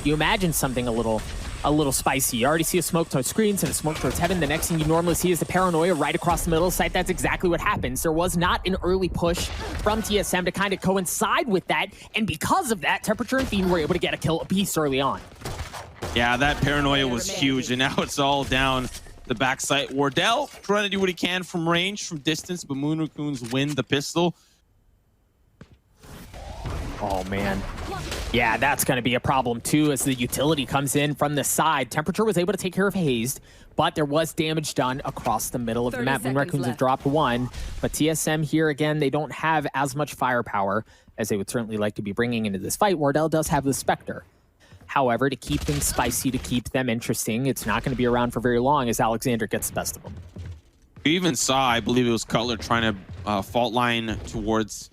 you imagine something a little spicy. You already see a smoke towards screens and a smoke towards heaven. The next thing you normally see is the paranoia right across the middle of the site. That's exactly what happens. There was not an early push from TSM to kind of coincide with that, and because of that, Temperature and Fiend were able to get a kill apiece early on. Yeah, that paranoia was huge, and now it's all down the backside. Wardell trying to do what he can from range, from distance, but Moon Raccoons win the pistol. Oh, man. Yeah, that's going to be a problem, too, as the utility comes in from the side. Temperature was able to take care of Hazed, but there was damage done across the middle of the map. Moon Raccoons have dropped one, but TSM here, again, they don't have as much firepower as they would certainly like to be bringing into this fight. Wardell does have the Spectre. However, to keep things spicy, to keep them interesting, it's not going to be around for very long as ALEKSANDAR gets the best of them. We even saw, I believe it was Cutler trying to fault line towards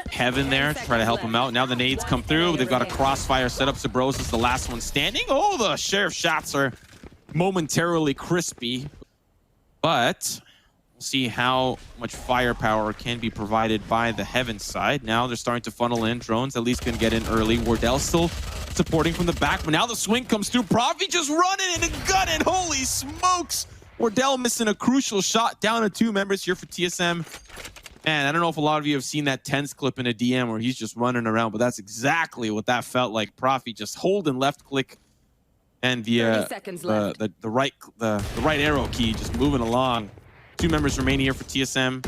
Heaven there to try to help him out. Now the nades come through. They've got a crossfire set up. Subroza is the last one standing. Oh, the Sheriff shots are momentarily crispy. But we'll see how much firepower can be provided by the Heaven side. Now they're starting to funnel in. Drones at least can get in early. Wardell still supporting from the back. But now the swing comes through. Profi just running in and gunning. Holy smokes. Wardell missing a crucial shot. Down to 2 members here for TSM. Man, I don't know if a lot of you have seen that Tense clip in a DM where he's just running around, but that's exactly what that felt like. Profi just holding left click and the right arrow key just moving along. 2 members remaining here for TSM.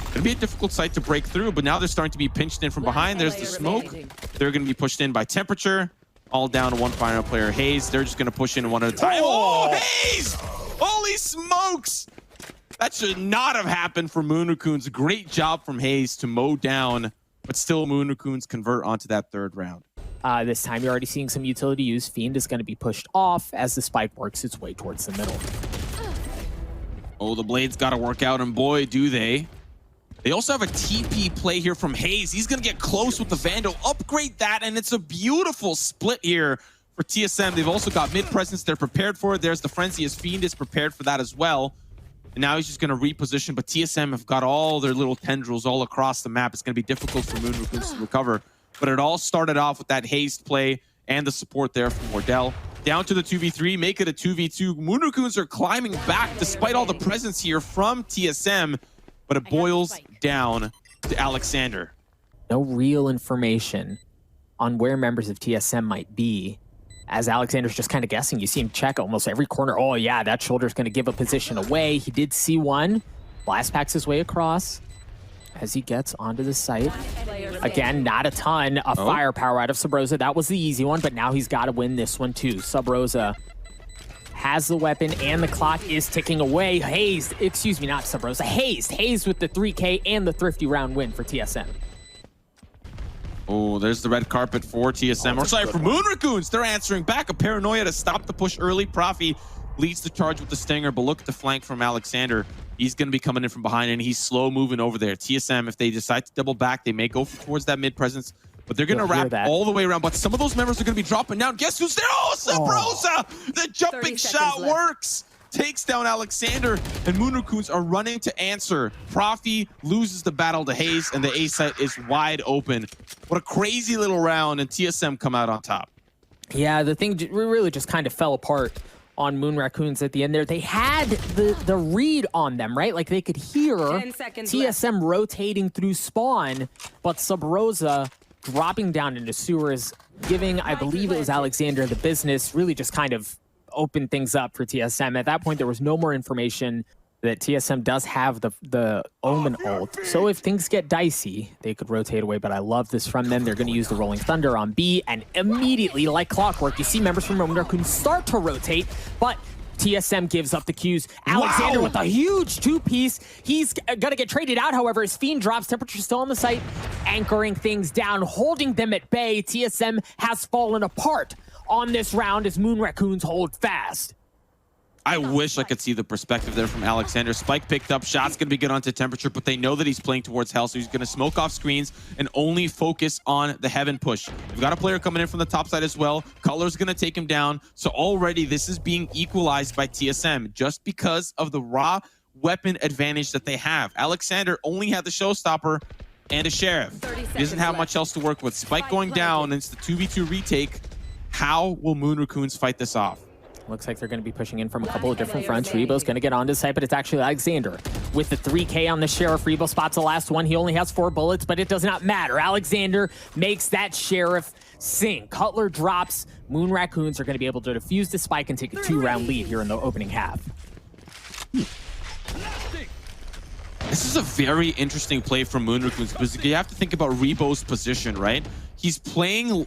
It'll be a difficult site to break through, but now they're starting to be pinched in from behind. There's the smoke. They're going to be pushed in by Temperature. All down to one final player, Hazed. They're just going to push in one at a time. Oh, Hazed! Holy smokes! That should not have happened for Moon Raccoons. Great job from Hazed to mow down, but still Moon Raccoons convert onto that 3rd round. This time you're already seeing some utility use. Fiend is going to be pushed off as the spike works its way towards the middle. Oh, the Blades got to work out, and boy, do they. They also have a TP play here from Hazed. He's going to get close with the Vandal, upgrade that, and it's a beautiful split here for TSM. They've also got mid presence. They're prepared for it. There's the Frenzy as Fiend is prepared for that as well. And now he's just going to reposition, but TSM have got all their little tendrils all across the map. It's going to be difficult for Moon Raccoons to recover. But it all started off with that Hazed play and the support there from Wardell. Down to the 2v3, make it a 2v2. Moon Raccoons are climbing back despite all the presence here from TSM, but it boils down to ALEKSANDAR. No real information on where members of TSM might be, as ALEKSANDAR's just kind of guessing. You see him check almost every corner. Oh yeah, that shoulder's going to give a position away. He did see one. Blast packs his way across as he gets onto the site. Again, not a ton of firepower out of Subroza. That was the easy one, but now he's got to win this one too. Subroza has the weapon and the clock is ticking away. Hazed, excuse me, not Subroza. Hazed with the 3K and the thrifty round win for TSM. Oh, there's the red carpet for TSM. Or sorry, for Moon Raccoons. They're answering back. A paranoia to stop the push early. Profi leads the charge with the stinger, but look at the flank from ALEKSANDAR. He's going to be coming in from behind, and he's slow moving over there. TSM, if they decide to double back, they may go towards that mid presence, but they're going to wrap all the way around. But some of those members are going to be dropping down. Guess who's there? Oh, Subroza! The jumping shot works. Takes down ALEKSANDAR, and Moon Raccoons are running to answer. Profi loses the battle to Hazed, and the A site is wide open. What a crazy little round, and TSM come out on top. Yeah, the thing really just kind of fell apart on Moon Raccoons at the end there. They had the read on them, right? Like they could hear TSM rotating through spawn, but Subroza dropping down into sewers, giving, I believe it was ALEKSANDAR, the business, really just kind of open things up for TSM. At that point, there was no more information that TSM does have the Omen ult. So if things get dicey, they could rotate away, but I love this from them. They're going to use the Rolling Thunder on B, and immediately, like clockwork, you see members from Moon Raccoons start to rotate, but TSM gives up the cues. ALEKSANDAR with a huge 2-piece. He's going to get traded out, however, as Fiend drops. Temperature still on the site, anchoring things down, holding them at bay. TSM has fallen apart on this round as Moon Raccoons hold fast. I wish I could see the perspective there from ALEKSANDAR. Spike picked up, shot's going to be good onto Temperature, but they know that he's playing towards Hell, so he's going to smoke off screens and only focus on the Heaven push. We've got a player coming in from the top side as well. Cutler's going to take him down, so already this is being equalized by TSM just because of the raw weapon advantage that they have. ALEKSANDAR only had the Showstopper and a Sheriff. He doesn't have much else to work with. Spike going down, and it's the 2v2 retake. How will Moon Raccoons fight this off? Looks like they're going to be pushing in from a couple of different fronts. Rebo's going to get onto the site, but it's actually Alexander with the 3K on the Sheriff. Rebo spots the last one. He only has 4 bullets, but it does not matter. Alexander makes that Sheriff sing. Cutler drops. Moon Raccoons are going to be able to defuse the spike and take a 2-round lead here in the opening half. This is a very interesting play from Moon Raccoons because you have to think about Rebo's position, right? He's playing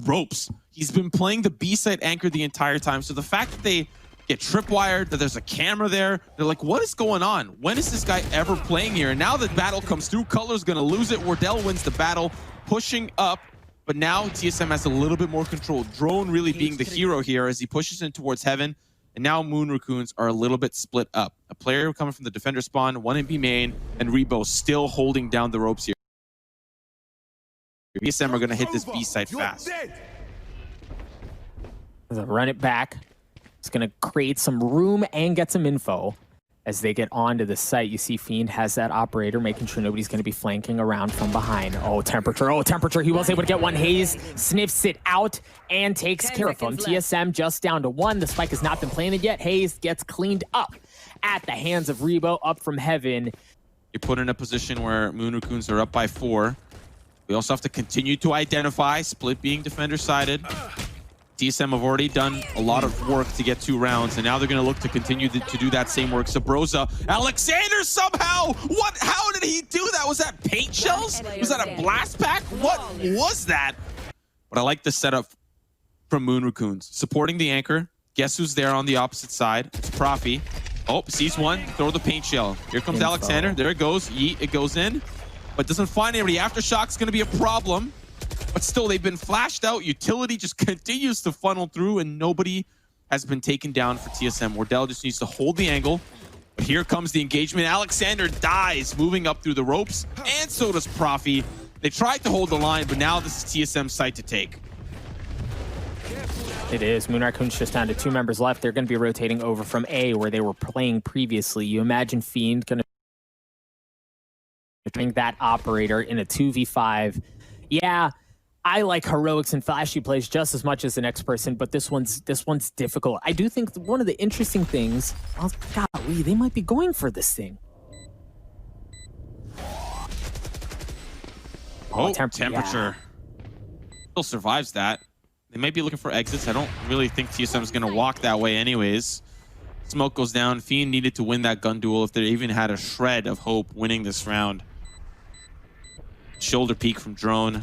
ropes. He's been playing the B-side anchor the entire time. So the fact that they get tripwired, that there's a camera there, they're like, what is going on? When is this guy ever playing here? And now the battle comes through. Cutler's going to lose it. Wardell wins the battle, pushing up. But now TSM has a little bit more control. Drone really being the hero here as he pushes in towards Heaven. And now Moon Raccoons are a little bit split up. A player coming from the defender spawn, one in B main, and Rebo still holding down the ropes here. TSM are going to hit this B side fast. Run it back. It's going to create some room and get some info. As they get onto the site, you see FIEND has that operator, making sure nobody's going to be flanking around from behind. Oh, Temperature. Oh, Temperature. He was able to get one. Hazed sniffs it out and takes care of him. TSM just down to 1. The spike has not been planted yet. Hazed gets cleaned up at the hands of Rebo up from Heaven. You're put in a position where Moon Raccoons are up by 4. We also have to continue to identify, split being defender-sided. TSM have already done a lot of work to get 2 rounds, and now they're going to look to continue to do that same work. Subroza, Alexander somehow! What? How did he do that? Was that paint shells? Was that a blast pack? What was that? But I like the setup from Moon Raccoons. Supporting the anchor. Guess who's there on the opposite side? It's Profi. Oh, sees one. Throw the paint shell. Here comes Alexander. There it goes. Yeet, it goes in. But doesn't find anybody. Aftershock's going to be a problem. But still, they've been flashed out. Utility just continues to funnel through, and nobody has been taken down for TSM. Wardell just needs to hold the angle. But here comes the engagement. Alexander dies, moving up through the ropes, and so does Profi. They tried to hold the line, but now this is TSM's site to take. It is. Moon Raccoons just down to 2 members left. They're going to be rotating over from A, where they were playing previously. You imagine FIEND going to bring that operator in a 2v5. Yeah, I like heroics and flashy plays just as much as the next person, but this one's difficult. I do think one of the interesting things, oh, golly, they might be going for this thing. Oh, Temperature. Still survives that. They might be looking for exits. I don't really think TSM is going to walk that way anyways. Smoke goes down. FIEND needed to win that gun duel if they even had a shred of hope winning this round. Shoulder peek from Drone.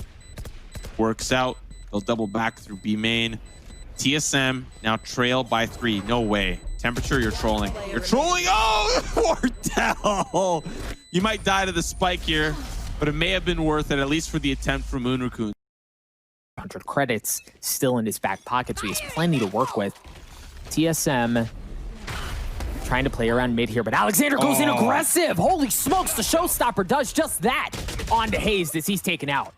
Works out. They'll double back through B main. TSM now trail by 3. No way. Temperature, you're trolling. You're trolling. Oh, Wardell. You might die to the spike here, but it may have been worth it, at least for the attempt from Moon Raccoons. 100 credits still in his back pocket, so he has plenty to work with. TSM trying to play around mid here, but Alexander goes in aggressive. Holy smokes, the showstopper does just that. On to Hazed as he's taken out.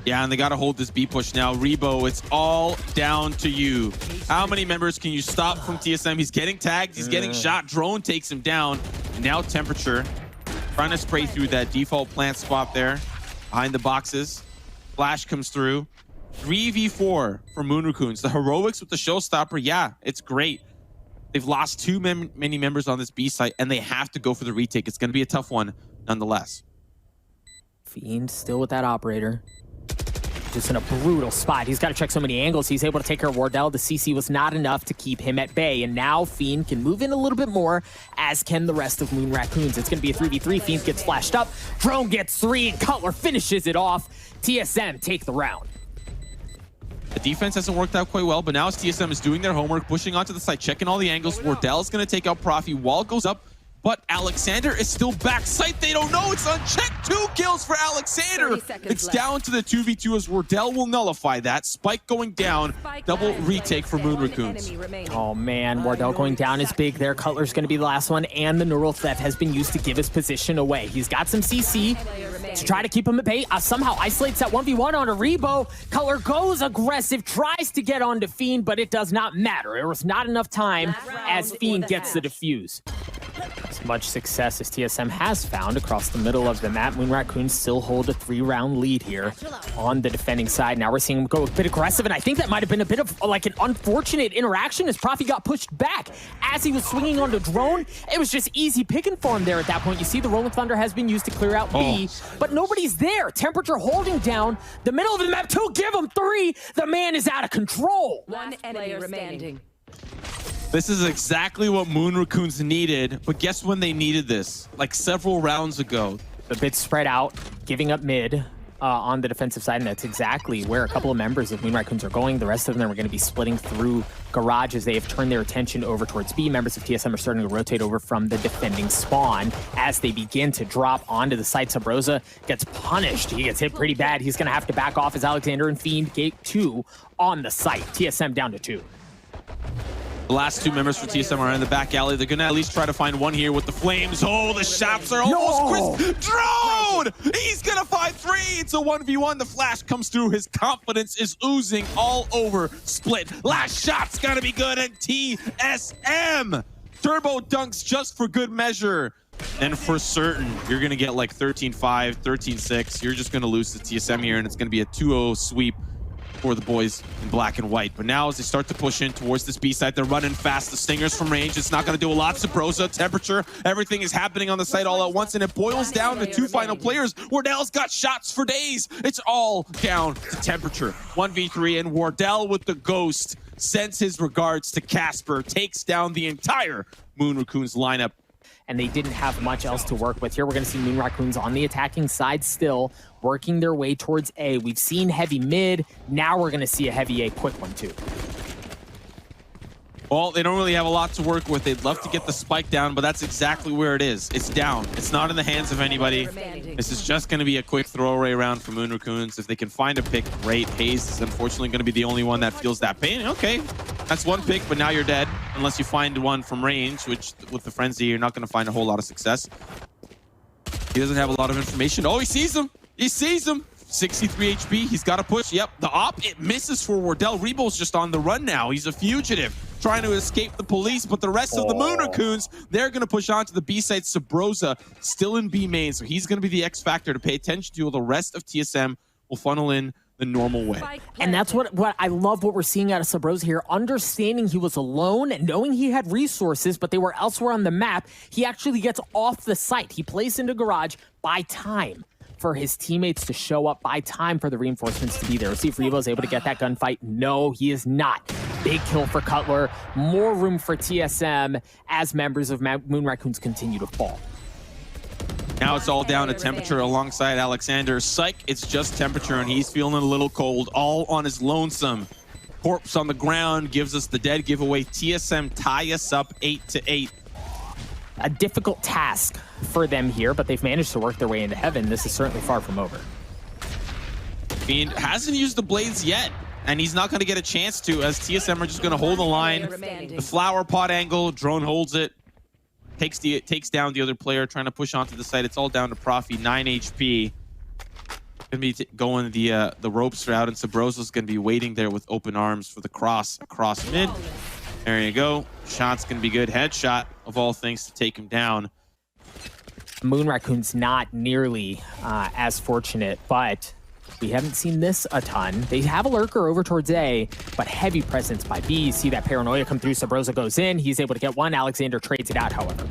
Yeah, and they got to hold this B push now. Rebo, it's all down to you. How many members can you stop from TSM? He's getting tagged. He's getting shot. Drone takes him down. And now Temperature trying to spray through that default plant spot there behind the boxes. Flash comes through. 3v4 for Moon Raccoons. The heroics with the showstopper, yeah, it's great. They've lost too many members on this B site, and they have to go for the retake. It's going to be a tough one, nonetheless. FIEND still with that operator. Just in a brutal spot. He's got to check so many angles. He's able to take care of Wardell. The CC was not enough to keep him at bay, and now FIEND can move in a little bit more, as can the rest of Moon Raccoons. It's going to be a 3v3. FIEND gets flashed up. Drone gets 3, and Cutler finishes it off. TSM take the round. The defense hasn't worked out quite well, but now as TSM is doing their homework, pushing onto the site, checking all the angles. Wardell is going to take out Profi. Wall goes up, but Alexander is still back. Site, they don't know. It's unchecked. 2 kills for Alexander. It's down to the 2v2 as Wardell will nullify that. Spike going down. Double retake for Moon Raccoons. Oh, man. Wardell going down is big there. Cutler's going to be the last one, and the neural theft has been used to give his position away. He's got some CC to try to keep him at bay. Somehow isolates that 1v1 onto Rebo. Cutler goes aggressive, tries to get onto FIEND, but it does not matter. There was not enough time as FIEND gets the defuse. much success as TSM has found across the middle of the map. Moon Raccoons still hold a 3-round lead here on the defending side. Now we're seeing him go a bit aggressive, and I think that might have been a bit of like an unfortunate interaction as Profi got pushed back as he was swinging on the drone. It was just easy picking for him there at that point. You see the Rolling Thunder has been used to clear out B, but nobody's there. Temperature holding down the middle of the map to give him 3. The man is out of control. One enemy remaining. This is exactly what Moon Raccoons needed, but guess when they needed this? Like several rounds ago. A bit spread out, giving up mid on the defensive side, and that's exactly where a couple of members of Moon Raccoons are going. The rest of them are going to be splitting through Garage as they have turned their attention over towards B. Members of TSM are starting to rotate over from the defending spawn as they begin to drop onto the site. Subroza gets punished. He gets hit pretty bad. He's going to have to back off as ALEKSANDAR and FIEND gate 2 on the site. TSM down to 2. The last 2 members for TSM are in the back alley. They're going to at least try to find one here with the flames. Oh, the shots are almost crisp. Drone! He's going to find 3. It's a 1v1. The flash comes through. His confidence is oozing all over Split. Last shot's got to be good. And TSM! Turbo dunks just for good measure. And for certain, you're going to get like 13-5, 13-6. You're just going to lose to TSM here, and it's going to be a 2-0 sweep for the boys in black and white. But now as they start to push in towards this B side, they're running fast. The Stingers from range, it's not going to do a lot. Subroza, temperature, everything is happening on the site all at once, and it boils down to 2 final players. Wardell's got shots for days. It's all down to temperature. 1v3, and Wardell with the ghost sends his regards to Casper, takes down the entire Moon Raccoons lineup. And they didn't have much else to work with here. We're going to see Moon Raccoons on the attacking side still, working their way towards A. We've seen heavy mid. Now we're going to see a heavy A quick one, too. Well, they don't really have a lot to work with. They'd love to get the spike down, but that's exactly where it is. It's down. It's not in the hands of anybody. This is just going to be a quick throwaway round for Moon Raccoons. If they can find a pick, great. Hazed is unfortunately going to be the only one that feels that pain. Okay, that's 1 pick, but now you're dead. Unless you find one from range, which with the Frenzy, you're not going to find a whole lot of success. He doesn't have a lot of information. Oh, he sees him. He sees him. 63 HP. He's got to push. Yep, the op, it misses for Wardell. Rebo's just on the run now. He's a fugitive, trying to escape the police, but the rest of the Moon Raccoons, they're going to push on to the B side. Subroza still in B main, so he's going to be the X factor to pay attention to. The rest of TSM will funnel in the normal way. And that's what I love what we're seeing out of Subroza here. Understanding he was alone and knowing he had resources, but they were elsewhere on the map, he actually gets off the site. He plays into Garage by time for his teammates to show up, by time for the reinforcements to be there. Let's see if Rebo is able to get that gunfight. No, he is not. Big kill for Cutler. More room for TSM as members of Moon Raccoons continue to fall. Now it's all down to temperature alongside ALEKSANDAR. Psych, it's just temperature, and he's feeling a little cold, all on his lonesome. Corpse on the ground gives us the dead giveaway. TSM tie us up 8-8. A difficult task for them here, but they've managed to work their way into heaven. This is certainly far from over. FIEND hasn't used the blades yet, and he's not going to get a chance to, as TSM are just going to hold the line. The flower pot angle, drone holds it, takes down the other player, trying to push onto the site. It's all down to Profi, 9 HP. Gonna be going the ropes route, and Subroza's gonna be waiting there with open arms for the cross across mid. There you go. Shot's gonna be good. Headshot of all things to take him down. Moon Raccoons not nearly as fortunate, but we haven't seen this a ton. They have a lurker over towards A, but heavy presence by B. See that paranoia come through. Subroza goes in. He's able to get one. ALEKSANDAR trades it out, however.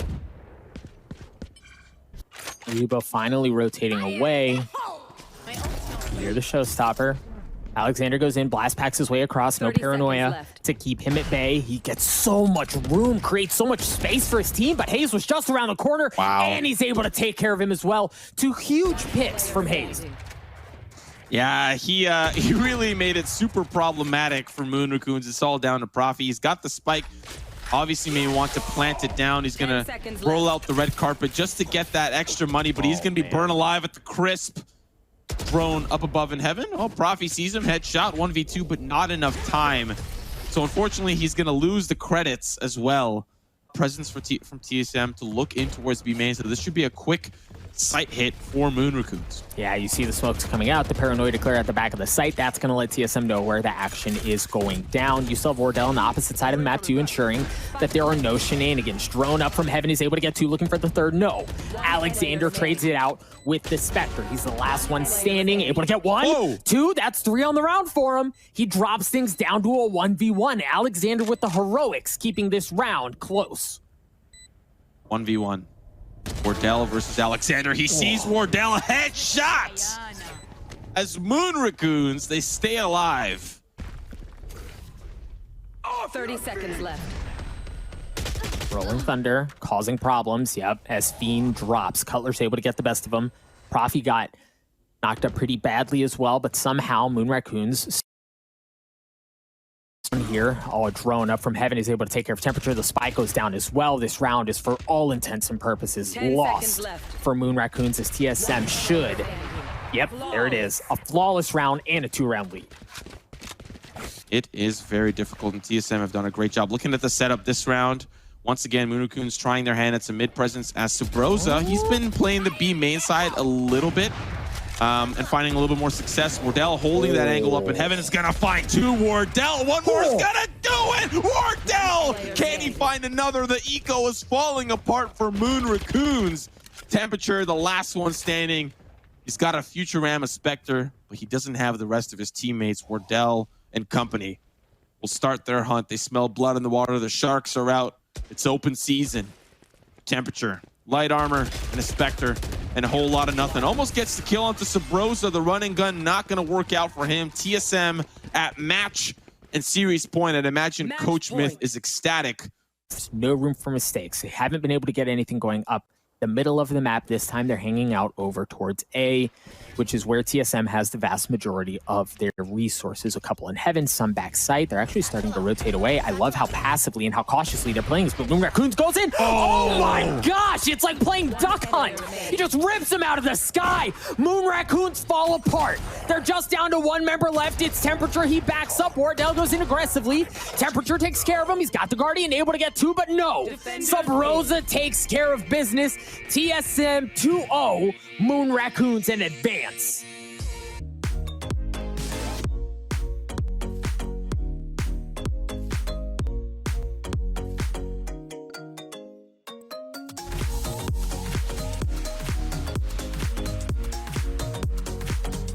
Rebo finally rotating away. Hear the showstopper. ALEKSANDAR goes in, blast packs his way across, no paranoia to keep him at bay. He gets so much room, creates so much space for his team, but Hazed was just around the corner, and he's able to take care of him as well. 2 huge picks from Hazed. Yeah, he really made it super problematic for Moon Raccoons. It's all down to Profi. He's got the spike. Obviously may want to plant it down. He's going to roll out the red carpet just to get that extra money, but he's going to be burned alive at the crisp. Drone up above in heaven. Oh, Profi sees him. Headshot, 1v2, but not enough time. So unfortunately, he's going to lose the credits as well. Presence from TSM to look in towards B main. So this should be a quick site hit for Moon Raccoons. Yeah, you see the smokes coming out, the paranoia clear at the back of the site. That's going to let TSM know where the action is going down. You still have Wardell on the opposite side of the map too, ensuring that there are no shenanigans. Drone up from heaven is able to get two, looking for the third. No. ALEKSANDAR trades it out with the Spectre. He's the last one standing, able to get one, Whoa. two. That's three on the round for him. He drops things down to a 1v1. ALEKSANDAR with the heroics, keeping this round close. 1v1. Wardell versus ALEKSANDAR. He sees Wardell, a headshot! As Moon Raccoons, they stay alive. 30 seconds left. Rolling Thunder, causing problems, yep, as FIEND drops. Cutler's able to get the best of him. Profi got knocked up pretty badly as well, but somehow Moon Raccoons here, a drone up from heaven is able to take care of temperature. The spike goes down as well. This round is, for all intents and purposes, lost for Moon Raccoons, as TSM should. Yep, there it is. A flawless round and a 2-round lead. It is very difficult, and TSM have done a great job. Looking at the setup this round, once again, Moon Raccoons trying their hand at some mid presence as Subroza. He's been playing the B main side a little bit. And finding a little bit more success. Wardell holding that angle up in heaven is gonna find two. Wardell, one more is gonna do it! Wardell! Can he find another? The eco is falling apart for Moon Raccoons. Temperature, the last one standing. He's got a future ram, a Spectre, but he doesn't have the rest of his teammates. Wardell and company will start their hunt. They smell blood in the water. The sharks are out. It's open season. Temperature, light armor, and a Spectre, and a whole lot of nothing. Almost gets the kill onto Subroza. The running gun not going to work out for him. TSM at match and series point. I'd imagine Coach Myth is ecstatic. There's no room for mistakes. They haven't been able to get anything going up the middle of the map. This time they're hanging out over towards A, which is where TSM has the vast majority of their resources. A couple in heaven, some backside. They're actually starting to rotate away. I love how passively and how cautiously they're playing this, but Moon Raccoons goes in. Oh my gosh, it's like playing Duck Hunt. He just rips them out of the sky. Moon Raccoons fall apart. They're just down to one member left. It's Temperature. He backs up. Wardell goes in aggressively. Temperature takes care of him. He's got the Guardian, able to get two, but no. Subroza takes care of business. TSM 2-0, Moon Raccoons in advance.